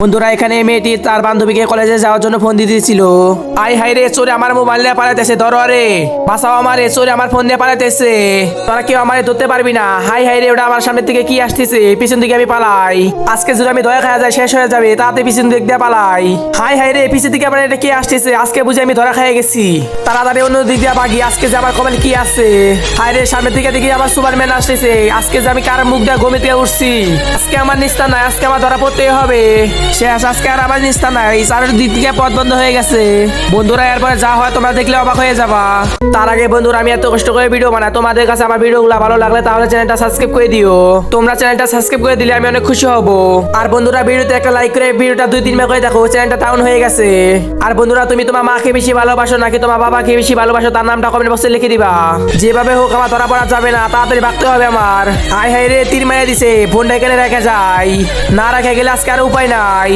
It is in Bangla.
বন্ধুরা এখানে মেয়েটি তার বান্ধবীকে কলেজে যাওয়ার জন্য ফোন দিয়ে দিয়েছিল। আই হাই রে, চোরে আমার মোবাইল নিয়ে পালাইতেছে, ধরো রে, বাঁচাও আমারে, চোরে আমার ফোন নিয়ে পালাইতেছে, তোরা কেউ আমারে ধরতে পারবি না। হাই হাই রে, ওটা আমার সামনের দিকে কি আসতেছে, পিছন দিকে আমি পালাই। আজকে যদি আমি দয়া খাওয়া যায় শেষ হয়ে যাবে, তাতে পিছন দিক দিয়ে পালাই। হাই হাই রে, পিছন দিকে আমার এটা কি আসতেছে, আজকে বুঝে আমি ধরা খেয়ে গেছি। তাড়াতাড়ি অন্য দিক দিয়ে ভাগি, আজকে যে আমার কমেন্ট কি আছে। হাই রে, সামনের দিকে দেখি আমার সুপারম্যান আসতেছে, আজকে যে আমি কার মুখ দিয়ে ঘুমিতে উঠছি, আজকে আমার নিস্তার নাই, আজকে আমার ধরা পড়তেই হবে। শেষ, আজকে আর আমার নিস্তার নাই, চারিদিক থেকে পথ বন্ধ হয়ে গেছে। বন্ধুরা এরপরে যা হয় তোমরা দেখলে অবাক হয়ে যাবা। তার আগে বন্ধুরা আমি এত কষ্ট করে ভিডিও বানাই, তোমাদের কাছে আমার ভিডিওগুলো ভালো লাগলে তাহলে চ্যানেলটা সাবস্ক্রাইব করে দিও। তোমরা চ্যানেলটা সাবস্ক্রাইব করে দিলে আমি অনেক খুশি হব। আর বন্ধুরা ভিডিওতে একটা লাইক করে ভিডিওটা 2-3 বার করে দেখো, চ্যানেলটা ডাউন হয়ে গেছে। আর বন্ধুরা তুমি তোমার মাকে বেশি ভালোবাসো নাকি তোমার বাবাকে বেশি ভালোবাসো, তার নামটা কমেন্ট বক্সে লিখে দিবা। যেভাবে হোক আমার ধরা পড়া যাবে না, তাড়াতাড়ি ভাগতে হবে আমার। হাই হাই রে, তীর মেরে দিছে, ফোনটা এখানে রেখে যাই, না রেখে গেলে আজকে আর উপায় নাই।